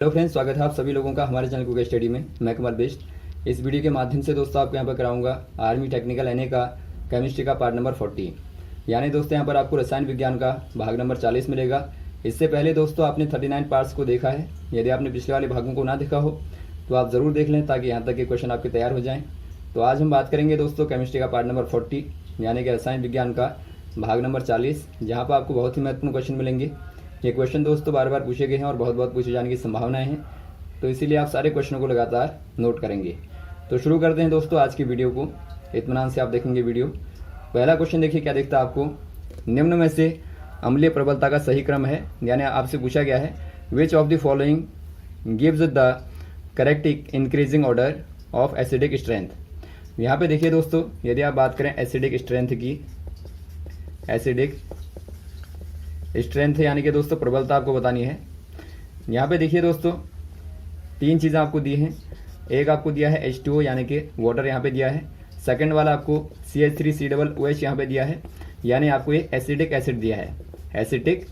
Hello friends, स्वागत है आप सभी लोगों का हमारे चैनल कुक स्टडी में। मैं कमल बेस्ट। इस वीडियो के माध्यम से दोस्तों आपको यहाँ पर कराऊंगा आर्मी टेक्निकल एनए का केमिस्ट्री का पार्ट नंबर 40। यानी दोस्तों यहाँ पर आपको रसायन विज्ञान का भाग नंबर 40 मिलेगा। इससे पहले दोस्तों आपने 39 पार्ट्स को देखा है। यदि आपने पिछले वाले भागों को ना देखा हो तो आप ज़रूर देख लें, ताकि यहाँ तक के क्वेश्चन आपके तैयार हो जाएँ। तो आज हम बात करेंगे दोस्तों केमिस्ट्री का पार्ट नंबर 40 यानी कि रसायन विज्ञान का भाग नंबर 40, जहाँ पर आपको बहुत ही महत्वपूर्ण क्वेश्चन मिलेंगे। ये क्वेश्चन दोस्तों बार बार पूछे गए हैं और बहुत बहुत पूछे जाने की संभावनाएं हैं, तो इसीलिए आप सारे क्वेश्चनों को लगातार नोट करेंगे। तो शुरू करते हैं दोस्तों आज की वीडियो को। इत्मीनान से आप देखेंगे वीडियो। पहला क्वेश्चन देखिए क्या दिखता है आपको। निम्न में से अम्लीय प्रबलता का सही क्रम है, यानी आपसे पूछा गया है which of the following gives the correct increasing order of acidic strength. यहाँ पे देखिए दोस्तों, यदि आप बात करें एसिडिक स्ट्रेंथ की, एसिडिक स्ट्रेंथ यानी कि दोस्तों प्रबलता आपको बतानी है। यहाँ पे देखिए दोस्तों तीन चीज़ें आपको दी हैं। एक आपको दिया है H2O यानी कि वाटर यहाँ पे दिया है। सेकंड वाला आपको CH3COOH यहाँ पे दिया है, यानी आपको ये एसिडिक एसिड दिया है, एसिटिक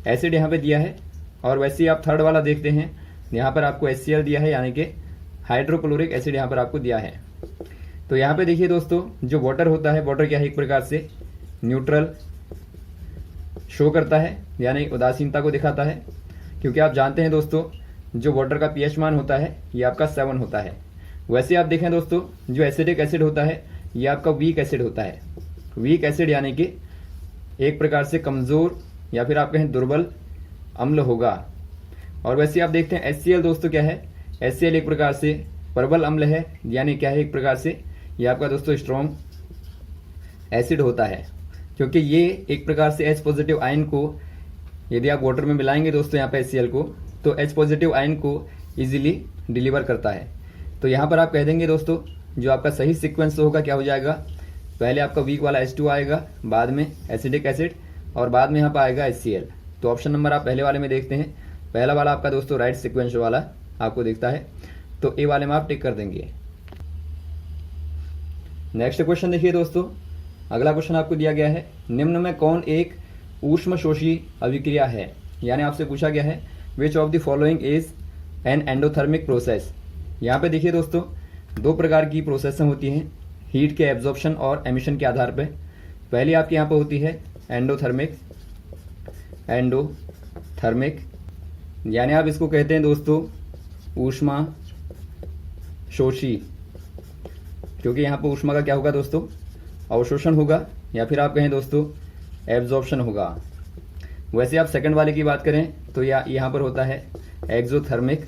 एसिड यहाँ पे दिया है। और वैसे ही आप थर्ड वाला देखते हैं, यहाँ पर आपको HCl दिया है, यानी कि हाइड्रोक्लोरिक एसिड यहाँ पर आपको दिया है। तो यहाँ पे देखिए दोस्तों जो वाटर होता है, वाटर क्या है एक प्रकार से न्यूट्रल शो करता है, यानी उदासीनता को दिखाता है। क्योंकि आप जानते हैं दोस्तों जो वाटर का पीएच मान होता है ये आपका 7 होता है। वैसे आप देखें दोस्तों जो एसिडिक एसिड होता है ये आपका वीक एसिड होता है। वीक एसिड यानी कि एक प्रकार से कमज़ोर या फिर आप कहें दुर्बल अम्ल होगा। और वैसे आप देखते हैं HCl दोस्तों क्या है, HCl एक प्रकार से प्रबल अम्ल है, यानी क्या है एक प्रकार से ये आपका दोस्तों स्ट्रॉन्ग एसिड होता है। क्योंकि ये एक प्रकार से H पॉजिटिव आयन को यदि आप वाटर में मिलाएंगे दोस्तों यहाँ पे HCl को, तो H पॉजिटिव आयन को इजीली डिलीवर करता है। तो यहाँ पर आप कह देंगे दोस्तों जो आपका सही सीक्वेंस होगा क्या हो जाएगा, पहले आपका वीक वाला H2 आएगा, बाद में एसिडिक एसिड और बाद में यहाँ पर आएगा HCl। तो ऑप्शन नंबर आप पहले वाले में देखते हैं, पहला वाला आपका दोस्तों राइट सीक्वेंस वाला आपको दिखता है, तो ए वाले में आप टिक कर देंगे। नेक्स्ट क्वेश्चन देखिए दोस्तों, अगला क्वेश्चन आपको दिया गया है निम्न में कौन एक ऊष्मशोषी अभिक्रिया है। यानी आपसे पूछा गया है which of the following is an endothermic process. यहाँ पे देखिए दोस्तों दो प्रकार की प्रोसेस होती हैं हीट के एब्जॉर्प्शन और एमिशन के आधार पे। पहली आपकी यहाँ पे होती है एंडोथर्मिक, एंडोथर्मिक यानी आप इसको कहते हैं दोस्तों ऊष्मा शोषी, क्योंकि यहाँ पे ऊष्मा का क्या होगा दोस्तों अवशोषण होगा, या फिर आप कहें दोस्तों एब्जॉर्प्शन होगा। वैसे आप सेकंड वाले की बात करें तो यहाँ पर होता है एक्सोथर्मिक,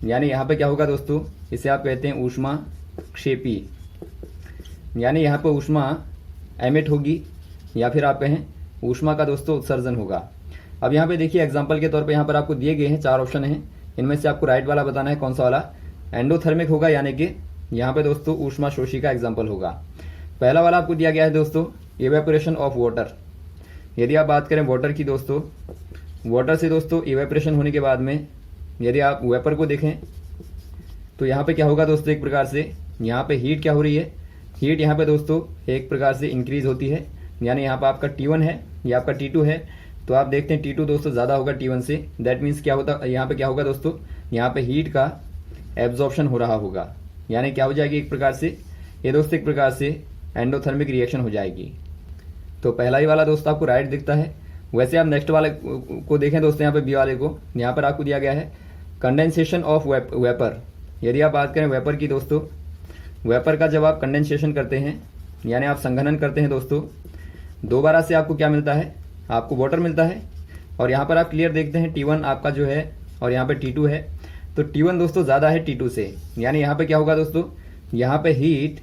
यानी यहाँ पे क्या होगा दोस्तों, इसे आप कहते हैं ऊष्मा क्षेपी, यानी यहाँ पर ऊष्मा एमिट होगी या फिर आप कहें ऊष्मा का दोस्तों उत्सर्जन होगा। अब यहाँ पे देखिए एग्जाम्पल के तौर पे यहाँ पर आपको दिए गए हैं 4 ऑप्शन हैं, इनमें से आपको राइट वाला बताना है कौन सा वाला एंडोथर्मिक होगा, यानी कि यहाँ पे दोस्तों ऊष्मा शोषी का एग्जाम्पल होगा। पहला वाला आपको दिया गया है दोस्तों इवेपोरेशन ऑफ वाटर। यदि आप बात करें वाटर की दोस्तों, वाटर से दोस्तों इवेपोरेशन होने के बाद में यदि आप वेपर को देखें तो यहाँ पे क्या होगा दोस्तों, एक प्रकार से यहाँ पे हीट क्या हो रही है, हीट यहाँ पे दोस्तों एक प्रकार से इंक्रीज होती है, यानी यहाँ पे आपका T1 है, ये आपका T2 है। तो आप देखते हैं T2 दोस्तों ज़्यादा होगा T1 से, दैट मीन्स क्या होता है यहाँ पे क्या होगा दोस्तों, यहाँ पे हीट का एब्जॉर्प्शन हो रहा होगा, यानी क्या हो जाएगी एक प्रकार से ये दोस्तों एक प्रकार से एंडोथर्मिक रिएक्शन हो जाएगी। तो पहला ही वाला दोस्तों आपको राइट दिखता है। वैसे आप नेक्स्ट वाले को देखें दोस्तों, यहाँ पे बी वाले को, यहाँ पर आपको दिया गया है कंडेंसेशन ऑफ वेपर। यदि आप बात करें वेपर की दोस्तों, वेपर का जब आप कंडेंसेशन करते हैं यानी आप संघनन करते हैं दोस्तों, दोबारा से आपको क्या मिलता है, आपको वाटर मिलता है। और यहाँ पर आप क्लियर देखते हैं T1 आपका जो है और यहाँ पे T2 है, तो T1 दोस्तों ज़्यादा है T2 से, यानी यहाँ पे क्या होगा दोस्तों, यहाँ पे हीट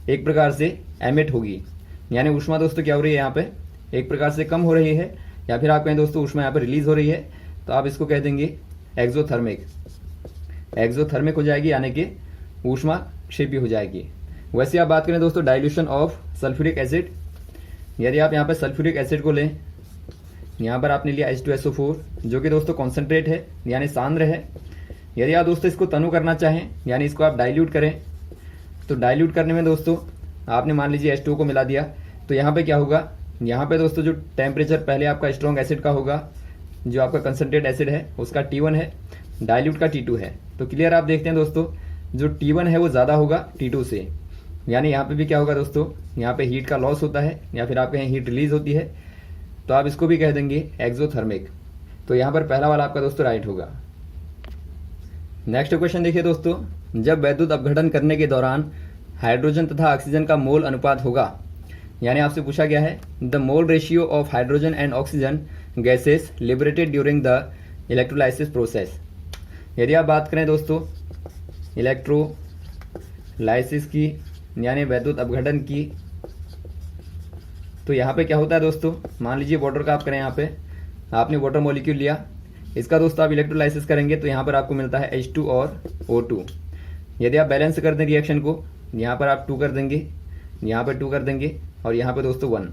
एक प्रकार से एमिट होगी, यानी ऊष्मा दोस्तों क्या हो रही है यहाँ पे एक प्रकार से कम हो रही है, या फिर आप कहें दोस्तों ऊष्मा यहाँ पे रिलीज हो रही है, तो आप इसको कह देंगे एक्सोथर्मिक, एक्सोथर्मिक हो जाएगी, यानी कि ऊष्मा क्षेपी हो जाएगी। वैसे आप बात करें दोस्तों डाइल्यूशन ऑफ सल्फ्यूरिक एसिड, यदि आप यहाँ पे सल्फ्यूरिक एसिड को लें, यहाँ पर आपने लिया H2SO4 जो कि दोस्तों कॉन्सेंट्रेट है यानी सांद्र है। यदि आप दोस्तों इसको तनु करना चाहें यानी इसको आप डाइल्यूट करें, तो डाइल्यूट करने में दोस्तों आपने मान लीजिए H2O को मिला दिया, तो यहाँ पे क्या होगा, यहाँ पे दोस्तों जो टेम्परेचर पहले आपका स्ट्रॉन्ग एसिड का होगा जो आपका कंसनट्रेट एसिड है उसका T1 है, डाइल्यूट का T2 है। तो क्लियर आप देखते हैं दोस्तों, जो T1 है वो ज़्यादा होगा T2 से, यानी यहाँ पे भी क्या होगा दोस्तों, यहाँ पे हीट का लॉस होता है या फिर आपके यहाँ हीट रिलीज होती है, तो आप इसको भी कह देंगे एक्सोथर्मिक। तो यहाँ पर पहला वाला आपका दोस्तों राइट होगा। नेक्स्ट क्वेश्चन देखिए दोस्तों, जब वैद्युत अपघटन करने के दौरान हाइड्रोजन तथा ऑक्सीजन का मोल अनुपात होगा, यानी आपसे पूछा गया है the mole ratio of hydrogen and oxygen gases liberated during the electrolysis process. यदि आप बात करें दोस्तों इलेक्ट्रोलाइसिस की यानी वैद्युत अपघटन की, तो यहाँ पे क्या होता है दोस्तों, मान लीजिए वाटर का आप करें, यहाँ पे आपने वाटर मॉलिक्यूल लिया, इसका दोस्तों आप इलेक्ट्रोलाइसिस करेंगे तो यहाँ पर आपको मिलता है H2 और O2। यदि आप बैलेंस कर दें रिएक्शन को, यहाँ पर आप 2 कर देंगे, यहाँ पर 2 कर देंगे और यहाँ पर दोस्तों 1।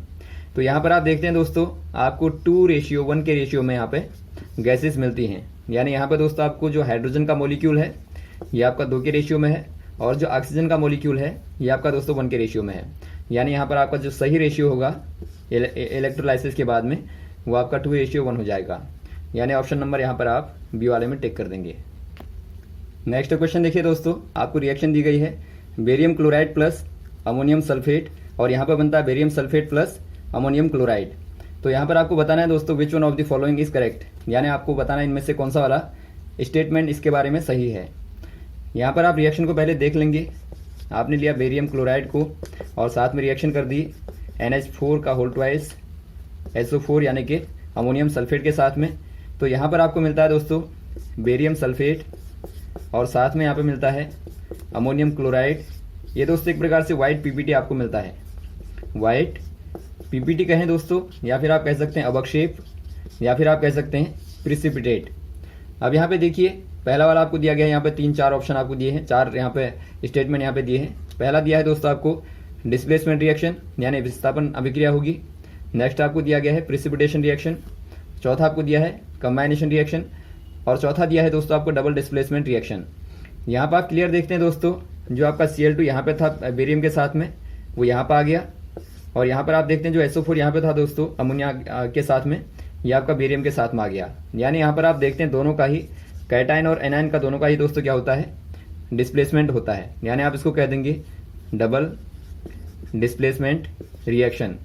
तो यहाँ पर आप देखते हैं दोस्तों आपको 2:1 के रेशियो में यहाँ पे गैसेस मिलती हैं। यानी यहाँ पर दोस्तों आपको जो हाइड्रोजन का मॉलिक्यूल है ये आपका 2 के रेशियो में है और जो ऑक्सीजन का मॉलिक्यूल है ये आपका दोस्तों 1 के रेशियो में है। यानी यहाँ पर आपका जो सही रेशियो होगा इलेक्ट्रोलाइसिस के बाद में वो आपका 2:1 हो जाएगा। यानी ऑप्शन नंबर यहाँ पर आप बी वाले में टिक कर देंगे। नेक्स्ट क्वेश्चन देखिए दोस्तों, आपको रिएक्शन दी गई है barium chloride plus ammonium sulphate और यहाँ पर बनता है barium sulphate plus ammonium chloride. तो यहाँ पर आपको बताना है दोस्तों which one of the following is correct, यानी आपको बताना है इनमें से कौन सा वाला स्टेटमेंट इसके बारे में सही है। यहाँ पर आप रिएक्शन को पहले देख लेंगे, आपने लिया बेरियम क्लोराइड को और साथ में रिएक्शन कर दी NH4 का होल ट्वाइस SO4 यानी कि अमोनियम सल्फेट के साथ में। तो यहाँ पर आपको मिलता है दोस्तों बेरियम सल्फेट और साथ में यहाँ पे मिलता है अमोनियम क्लोराइड। ये दोस्तों एक प्रकार से वाइट PPT आपको मिलता है, वाइट PPT कहें दोस्तों, या फिर आप कह सकते हैं अवक्षेप, या फिर आप कह सकते हैं प्रिसिपिटेट। अब यहाँ पे देखिए पहला वाला आपको दिया गया है, यहाँ पे 3-4 ऑप्शन आपको दिए हैं, 4 यहाँ पे स्टेटमेंट यहाँ पे दिए हैं। पहला दिया है दोस्तों आपको डिस्प्लेसमेंट रिएक्शन यानी विस्थापन अभिक्रिया होगी। नेक्स्ट आपको दिया गया है प्रिसिपिटेशन रिएक्शन, चौथा आपको दिया है कंबाइनेशन रिएक्शन और चौथा दिया है दोस्तों आपको डबल डिस्प्लेसमेंट रिएक्शन। यहाँ पर आप क्लियर देखते हैं दोस्तों, जो आपका Cl2 यहाँ पे था बेरियम के साथ में वो यहाँ पर आ गया और यहाँ पर आप देखते हैं जो SO4 यहाँ पे था दोस्तों अमोनिया के साथ में, ये आपका बेरियम के साथ में आ गया। यानी यहाँ पर आप देखते हैं दोनों का ही कैटाइन और एनाइन का दोनों का ही दोस्तों क्या होता है डिस्प्लेसमेंट होता है, यानी आप इसको कह देंगे डबल डिस्प्लेसमेंट रिएक्शन।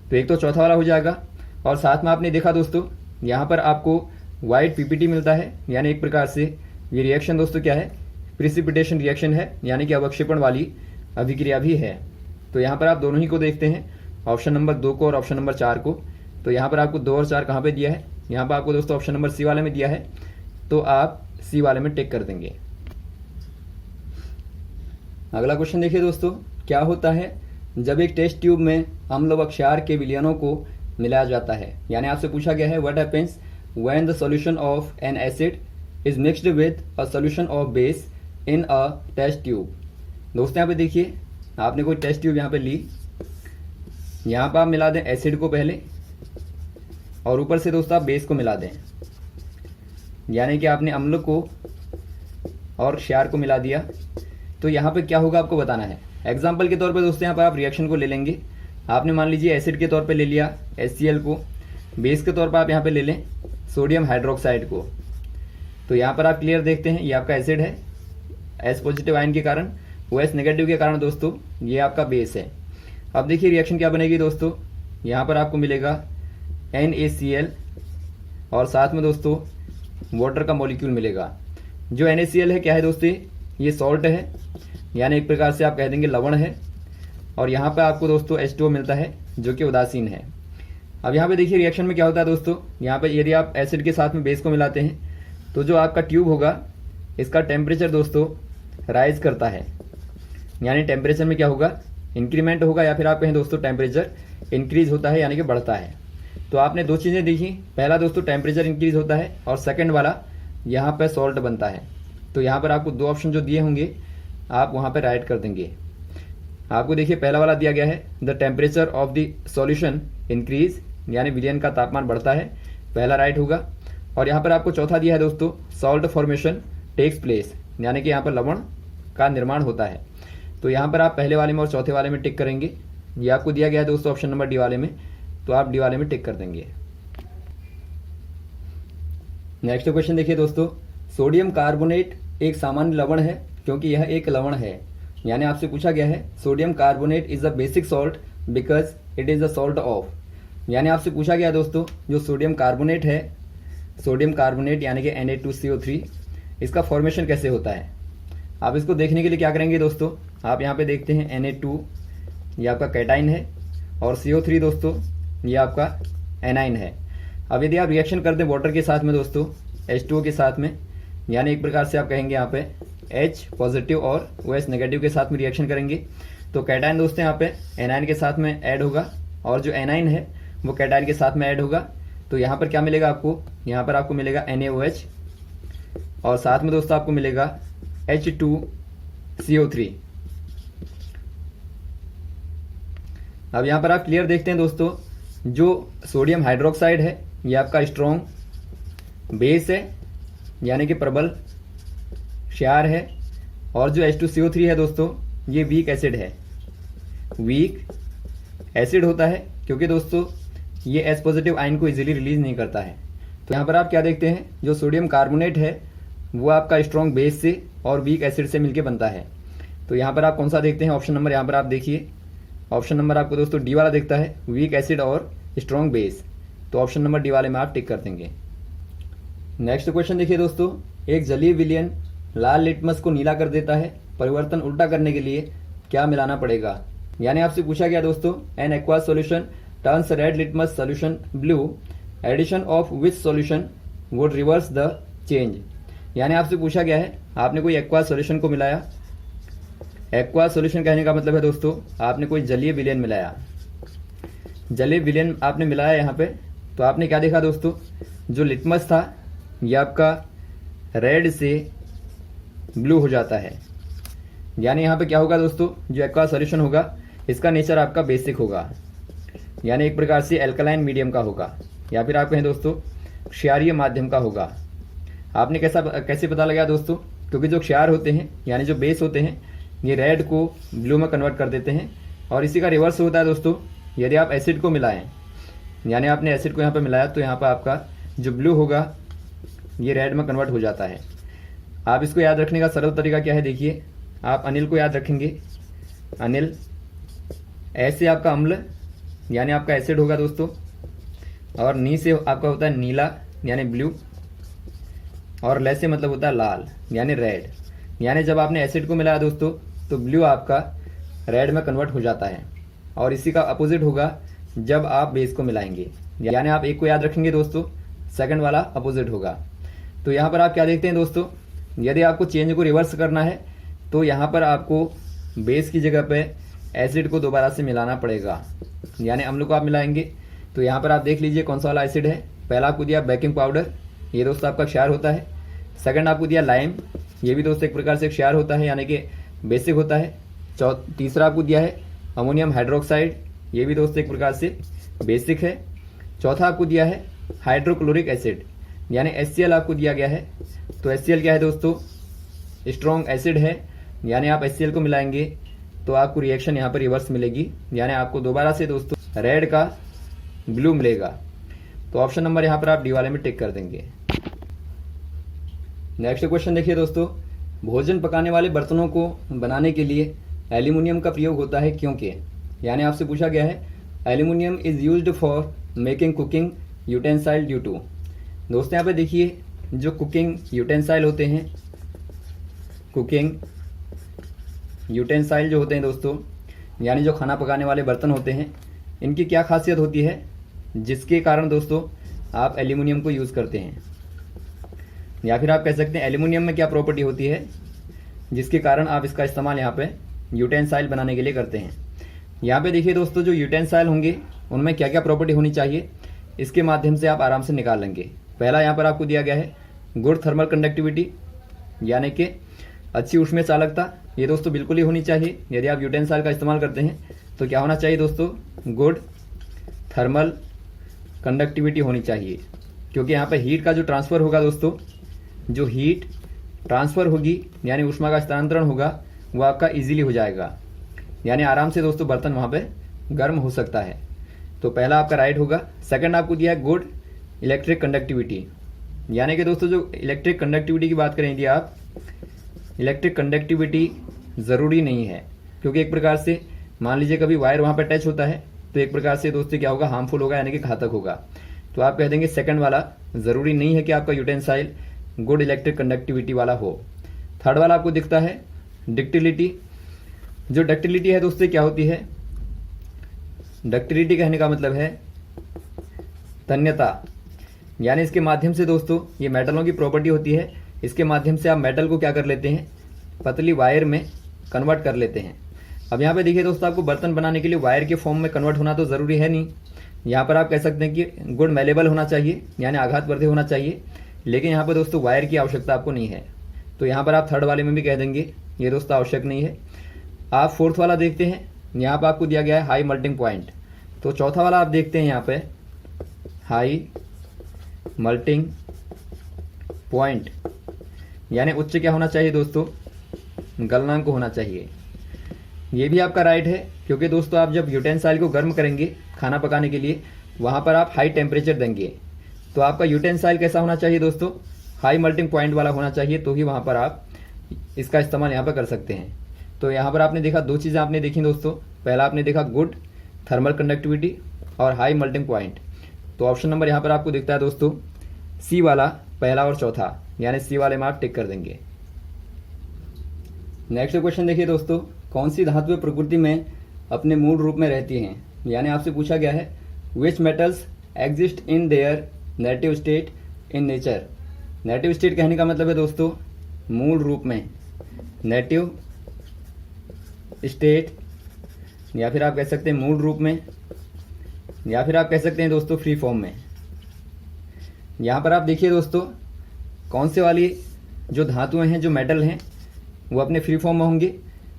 तो एक तो चौथा वाला हो जाएगा और साथ में आपने देखा दोस्तों यहाँ पर आपको वाइट PPT मिलता है, यानी एक प्रकार से ये रिएक्शन दोस्तों क्या है प्रिसिपिटेशन रिएक्शन है, यानी कि अवक्षेपण वाली अभिक्रिया भी है। तो यहाँ पर आप दोनों ही को देखते हैं, ऑप्शन नंबर 2 को और ऑप्शन नंबर 4 को। तो यहाँ पर आपको 2 और 4 कहाँ पे दिया है, यहाँ पर आपको दोस्तों ऑप्शन नंबर C वाले में दिया है, तो आप C वाले में टिक कर देंगे। अगला क्वेश्चन देखिए दोस्तों, क्या होता है जब एक टेस्ट ट्यूब में अम्ल व क्षार के विलयनों को मिलाया जाता है। यानी आपसे पूछा गया है what happens when the solution of an acid is mixed with a solution of base in a test tube. दोस्तों यहाँ पे देखिए आपने कोई टेस्ट ट्यूब यहाँ पे ली, यहाँ पर आप मिला दें एसिड को पहले और ऊपर से दोस्तों आप बेस को मिला दें, यानी कि आपने अम्ल को और क्षार को मिला दिया। तो यहाँ पे क्या होगा आपको बताना है। एग्जाम्पल के तौर पे दोस्तों यहाँ पर आप रिएक्शन को ले लेंगे, आपने मान लीजिए एसिड के तौर पे ले लिया HCl को, बेस के तौर पर आप यहाँ पे ले लें सोडियम हाइड्रोक्साइड को। तो यहाँ पर आप क्लियर देखते हैं ये आपका एसिड है, H पॉजिटिव आयन के कारण, OH नेगेटिव के कारण दोस्तों ये आपका बेस है। अब देखिए रिएक्शन क्या बनेगी दोस्तों, यहाँ पर आपको मिलेगा NaCl और साथ में दोस्तों वाटर का मॉलिक्यूल मिलेगा। जो NaCl है क्या है दोस्तों, ये सॉल्ट है, यानी एक प्रकार से आप कह देंगे लवण है। और यहाँ पे आपको दोस्तों H2O मिलता है जो कि उदासीन है। अब यहाँ पे देखिए रिएक्शन में क्या होता है दोस्तों, यहाँ पे यदि आप एसिड के साथ में बेस को मिलाते हैं तो जो आपका ट्यूब होगा इसका टेम्परेचर दोस्तों राइज करता है, यानी टेम्परेचर में क्या होगा इंक्रीमेंट होगा, या फिर आप कहें दोस्तों टेम्परेचर इंक्रीज होता है यानी कि बढ़ता है। तो आपने 2 चीज़ें देखी, पहला दोस्तों टेम्परेचर इंक्रीज होता है और सेकेंड वाला यहाँ पर सॉल्ट बनता है। तो यहाँ पर आपको 2 ऑप्शन जो दिए होंगे आप वहाँ पर राइट कर देंगे। आपको देखिए पहला वाला दिया गया है the temperature of the solution increase, यानी विलयन का तापमान बढ़ता है, पहला राइट होगा। और यहाँ पर आपको चौथा दिया है दोस्तों सॉल्ट फॉर्मेशन टेक्स प्लेस, यानी कि यहाँ पर लवण का निर्माण होता है। तो यहाँ पर आप पहले वाले में और चौथे वाले में टिक करेंगे। ये आपको दिया गया है दोस्तों ऑप्शन नंबर डी वाले में, तो आप डी वाले में टिक कर देंगे। नेक्स्ट क्वेश्चन देखिए दोस्तों, सोडियम कार्बोनेट एक सामान्य लवण है क्योंकि यह एक लवण है। यानी आपसे पूछा गया है sodium carbonate is a basic salt because it is a salt of. यानी आपसे पूछा गया दोस्तों जो सोडियम कार्बोनेट है, सोडियम कार्बोनेट यानी कि Na2CO3, इसका फॉर्मेशन कैसे होता है। आप इसको देखने के लिए क्या करेंगे दोस्तों, आप यहाँ पे देखते हैं Na2 ये आपका कैटाइन है और CO3 दोस्तों ये आपका एनाइन है। अब यदि आप रिएक्शन कर दें वाटर के साथ में दोस्तों, H2O के साथ में, यानी एक प्रकार से आप कहेंगे यहाँ पे H पॉजिटिव और OH नेगेटिव के साथ में रिएक्शन करेंगे तो कैटाइन दोस्तों यहाँ पे एनाइन के साथ में ऐड होगा और जो एनाइन है वो कैटाइन के साथ में ऐड होगा। तो यहाँ पर क्या मिलेगा आपको, यहाँ पर आपको मिलेगा NaOH और साथ में दोस्तों आपको मिलेगा H2CO3। अब यहाँ पर आप क्लियर देखते हैं दोस्तों, जो सोडियम हाइड्रोक्साइड है ये आपका स्ट्रॉन्ग बेस है यानी कि प्रबल क्षार है, और जो H2CO3 है दोस्तों ये वीक एसिड है। वीक एसिड होता है क्योंकि दोस्तों ये एस पॉजिटिव आयन को इजीली रिलीज नहीं करता है। तो यहाँ पर आप क्या देखते हैं, जो सोडियम कार्बोनेट है वो आपका स्ट्रॉन्ग बेस से और वीक एसिड से मिलकर बनता है। तो यहाँ पर आप कौन सा देखते हैं, ऑप्शन नंबर यहाँ पर आप देखिए, ऑप्शन नंबर आपको दोस्तों डी वाला दिखता है, वीक एसिड और स्ट्रॉन्ग बेस। तो ऑप्शन नंबर डी वाले में आप टिक कर देंगे। नेक्स्ट क्वेश्चन देखिए दोस्तों, एक जलीय विलयन लाल लिटमस को नीला कर देता है, परिवर्तन उल्टा करने के लिए क्या मिलाना पड़ेगा। यानी आपसे पूछा गया दोस्तों an aqua solution turns red litmus solution blue, addition of which solution would reverse the change. यानी आपसे पूछा गया है आपने कोई एक्वा सॉल्यूशन को मिलाया, एक्वा सॉल्यूशन कहने का मतलब है दोस्तों आपने कोई जलीय विलयन मिलाया, जलीय विलयन आपने मिलाया यहाँ पे, तो आपने क्या देखा दोस्तों, जो लिटमस था ये आपका रेड से ब्लू हो जाता है। यानी यहाँ पे क्या होगा दोस्तों, जो एक्वा सॉल्यूशन होगा इसका नेचर आपका बेसिक होगा, यानी एक प्रकार से एल्कलाइन मीडियम का होगा, या फिर आप कहें दोस्तों क्षारीय माध्यम का होगा। आपने कैसे पता लगाया दोस्तों, क्योंकि जो क्षार होते हैं यानी जो बेस होते हैं ये रेड को ब्लू में कन्वर्ट कर देते हैं, और इसी का रिवर्स होता है दोस्तों यदि आप एसिड को मिलाएं, यानी आपने एसिड को यहाँ पे मिलाया तो यहाँ पर आपका जो ब्लू होगा ये रेड में कन्वर्ट हो जाता है। आप इसको याद रखने का सरल तरीका क्या है, देखिए आप अनिल को याद रखेंगे, अनिल ऐसे आपका अम्ल यानी आपका एसिड होगा दोस्तों, और नी से आपका होता है नीला यानी ब्लू, और ले से मतलब होता है लाल यानी रेड। यानी जब आपने एसिड को मिलाया दोस्तों तो ब्लू आपका रेड में कन्वर्ट हो जाता है, और इसी का अपोजिट होगा जब आप बेस को मिलाएंगे, यानी आप एक को याद रखेंगे दोस्तों, सेकंड वाला अपोजिट होगा। तो यहाँ पर आप क्या देखते हैं दोस्तों, यदि आपको चेंज को रिवर्स करना है तो यहाँ पर आपको बेस की जगह पे एसिड को दोबारा से मिलाना पड़ेगा, यानी अम्ल को आप मिलाएंगे। तो यहाँ पर आप देख लीजिए कौन सा वाला एसिड है। पहला आपको दिया बेकिंग पाउडर, ये दोस्तों आपका क्षार होता है। सेकंड आपको दिया लाइम, ये भी दोस्तों एक प्रकार से क्षार होता है यानी कि बेसिक होता है। तीसरा आपको दिया है अमोनियम हाइड्रोक्साइड, ये भी दोस्तों एक प्रकार से बेसिक है। चौथा आपको दिया है हाइड्रोक्लोरिक एसिड यानी HCl आपको दिया गया है। तो HCl क्या है दोस्तों, स्ट्रॉन्ग एसिड है, यानी आप HCl को मिलाएंगे तो आपको रिएक्शन यहाँ पर रिवर्स मिलेगी, यानी आपको दोबारा से दोस्तों रेड का ब्लू मिलेगा। तो ऑप्शन नंबर यहाँ पर आप डी वाले में टिक कर देंगे। नेक्स्ट क्वेश्चन देखिए दोस्तों, भोजन पकाने वाले बर्तनों को बनाने के लिए एल्यूमिनियम का प्रयोग होता है क्योंकि। यानी आपसे पूछा गया है aluminium is used for making cooking utensil due to. दोस्तों यहाँ पे देखिए जो कुकिंग यूटेंसाइल होते हैं, कुकिंग यूटेंसाइल जो होते हैं दोस्तों, यानी जो खाना पकाने वाले बर्तन होते हैं, इनकी क्या खासियत होती है जिसके कारण दोस्तों आप एल्यूमिनियम को यूज़ करते हैं, या फिर आप कह सकते हैं एल्यूमिनियम में क्या प्रॉपर्टी होती है जिसके कारण आप इसका इस्तेमाल यहाँ पे यूटेंसाइल बनाने के लिए करते हैं। यहाँ पे देखिए दोस्तों जो यूटेंसाइल होंगे उनमें क्या क्या प्रॉपर्टी होनी चाहिए, इसके माध्यम से आप आराम से निकाल लेंगे। पहला यहाँ पर आपको दिया गया है गुड थर्मल कंडक्टिविटी यानी कि अच्छी ऊष्मीय चालकता, ये दोस्तों बिल्कुल ही होनी चाहिए। यदि आप यूटेंसाइल का इस्तेमाल करते हैं तो क्या होना चाहिए दोस्तों, गुड थर्मल कंडक्टिविटी होनी चाहिए, क्योंकि यहाँ पे हीट का जो ट्रांसफ़र होगा दोस्तों, जो हीट ट्रांसफ़र होगी यानी ऊष्मा का स्थानांतरण होगा वो आपका इजीली हो जाएगा, यानी आराम से दोस्तों बर्तन वहाँ पे गर्म हो सकता है। तो पहला आपका राइट होगा। सेकंड आपको दिया है गुड इलेक्ट्रिक कंडक्टिविटी, यानी कि दोस्तों जो इलेक्ट्रिक कंडक्टिविटी की बात करें यदि आप, इलेक्ट्रिक कंडक्टिविटी ज़रूरी नहीं है, क्योंकि एक प्रकार से मान लीजिए कभी वायर वहाँ पर टच होता है तो एक प्रकार से दोस्तों क्या होगा, हार्मफुल होगा यानी कि घातक होगा। तो आप कह देंगे सेकंड वाला, ज़रूरी नहीं है कि आपका यूटेंसाइल गुड इलेक्ट्रिक कंडक्टिविटी वाला हो। थर्ड वाला आपको दिखता है डक्टिलिटी। जो डक्टिलिटी है दोस्तों क्या होती है, डक्टिलिटी कहने का मतलब है तन्यता, यानी इसके माध्यम से दोस्तों ये मेटलों की प्रॉपर्टी होती है, इसके माध्यम से आप मेटल को क्या कर लेते हैं, पतली वायर में कन्वर्ट कर लेते हैं। अब यहाँ पे देखिए दोस्तों, आपको बर्तन बनाने के लिए वायर के फॉर्म में कन्वर्ट होना तो ज़रूरी है नहीं। यहाँ पर आप कह सकते हैं कि गुड मेलेबल होना चाहिए, यानी आघातवर्धी होना चाहिए, लेकिन यहाँ पर दोस्तों वायर की आवश्यकता आपको नहीं है। तो यहाँ पर आप थर्ड वाले में भी कह देंगे ये दोस्तों आवश्यक नहीं है। आप फोर्थ वाला देखते हैं, यहाँ पर आपको दिया गया है हाई मेल्टिंग पॉइंट। तो चौथा वाला आप देखते हैं यहाँ पे हाई मेल्टिंग पॉइंट, यानी उच्च क्या होना चाहिए दोस्तों, गलनांक होना चाहिए। ये भी आपका राइट है, क्योंकि दोस्तों आप जब यूटेंसाइल को गर्म करेंगे खाना पकाने के लिए, वहाँ पर आप हाई टेम्परेचर देंगे, तो आपका यूटेंसाइल कैसा होना चाहिए दोस्तों, हाई मेल्टिंग पॉइंट वाला होना चाहिए, तो ही वहाँ पर आप इसका इस्तेमाल यहाँ पर कर सकते हैं। तो यहाँ पर आपने देखा, दो चीज़ें आपने देखी दोस्तों, पहला आपने देखा गुड थर्मल कंडक्टिविटी और हाई मेल्टिंग पॉइंट। तो ऑप्शन नंबर यहाँ पर आपको दिखता है दोस्तों सी वाला, पहला और चौथा, यानी सी वाले में आप टिक कर देंगे। नेक्स्ट क्वेश्चन देखिए दोस्तों, कौन सी धातुएं प्रकृति में अपने मूल रूप में रहती हैं, यानी आपसे पूछा गया है which metals exist in their native state in nature. Native state कहने का मतलब है दोस्तों मूल रूप में, नेटिव स्टेट, या फिर आप कह सकते हैं मूल रूप में, या फिर आप कह सकते हैं दोस्तों फ्री फॉर्म में। यहाँ पर आप देखिए दोस्तों कौन से वाली जो धातुएं हैं, जो मेटल हैं, वो अपने फ्री फॉर्म में होंगे।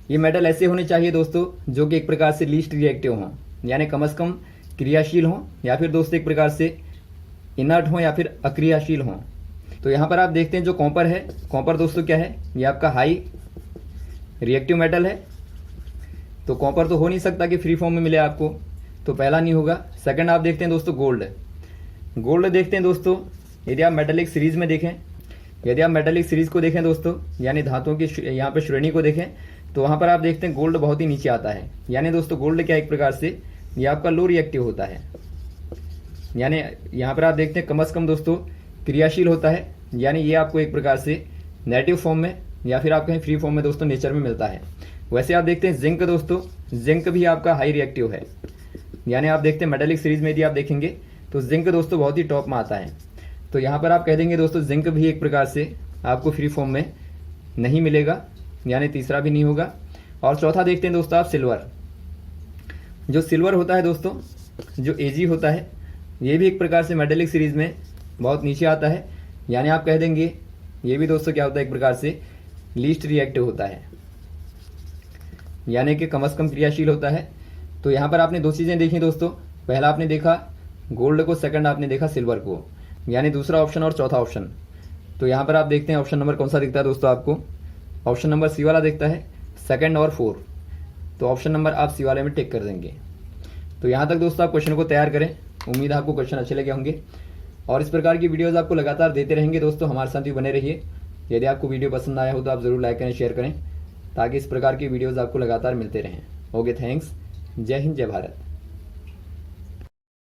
ये मेटल ऐसे होने चाहिए दोस्तों जो कि एक प्रकार से लीस्ट रिएक्टिव हों, यानी कम से कम क्रियाशील हों, या फिर दोस्तों एक प्रकार से इनर्ट हों या फिर अक्रियाशील हों। तो यहाँ पर आप देखते हैं जो कॉपर है, कॉपर दोस्तों क्या है, ये आपका हाई रिएक्टिव मेटल है। तो कॉपर तो हो नहीं सकता कि फ्री फॉर्म में मिले आपको, तो पहला नहीं होगा। सेकंड आप देखते हैं दोस्तों गोल्ड। गोल्ड देखते हैं दोस्तों, यदि आप मेटेलिक सीरीज में देखें, यदि आप मेटेलिक सीरीज को देखें दोस्तों, यानी धातुओं की यहाँ पे श्रेणी को देखें, तो वहाँ पर आप देखते हैं गोल्ड बहुत ही नीचे आता है। यानी दोस्तों गोल्ड क्या एक प्रकार से ये आपका लो रिएक्टिव होता है, यानी यहाँ पर आप देखते हैं कम से कम दोस्तों क्रियाशील होता है, यानी ये आपको एक प्रकार से नेटिव फॉर्म में या फिर आप कहीं फ्री फॉर्म में दोस्तों नेचर में मिलता है। वैसे आप देखते हैं जिंक दोस्तों, जिंक भी आपका हाई रिएक्टिव है, यानी आप देखते हैं मेटेलिक सीरीज में यदि आप देखेंगे तो जिंक दोस्तों बहुत ही टॉप में आता है। तो यहाँ पर आप कह देंगे दोस्तों जिंक भी एक प्रकार से आपको फ्री फॉर्म में नहीं मिलेगा, यानी तीसरा भी नहीं होगा। और चौथा देखते हैं दोस्तों आप सिल्वर। जो सिल्वर होता है दोस्तों, जो एजी होता है, ये भी एक प्रकार से मेटेलिक सीरीज में बहुत नीचे आता है, यानी आप कह देंगे ये भी दोस्तों क्या होता है एक प्रकार से लीस्ट रिएक्टिव होता है, यानी कि कम से कम क्रियाशील होता है। तो यहाँ पर आपने दो चीज़ें देखी दोस्तों, पहला आपने देखा गोल्ड को, सेकंड आपने देखा सिल्वर को, यानी दूसरा ऑप्शन और चौथा ऑप्शन। तो यहाँ पर आप देखते हैं ऑप्शन नंबर कौन सा दिखता है दोस्तों आपको, ऑप्शन नंबर सी वाला दिखता है, सेकंड और 4। तो ऑप्शन नंबर आप सी वाले में टिक कर देंगे। तो यहाँ तक दोस्तों आप क्वेश्चन को तैयार करें, उम्मीद है आपको क्वेश्चन अच्छे लगे होंगे, और इस प्रकार की वीडियोज़ आपको लगातार देते रहेंगे दोस्तों, हमारे साथ भी बने रहिए। यदि आपको वीडियो पसंद आया हो तो आप ज़रूर लाइक करें, शेयर करें, ताकि इस प्रकार की वीडियोज़ आपको लगातार मिलते रहें। ओके, थैंक्स, जय हिंद, जय भारत।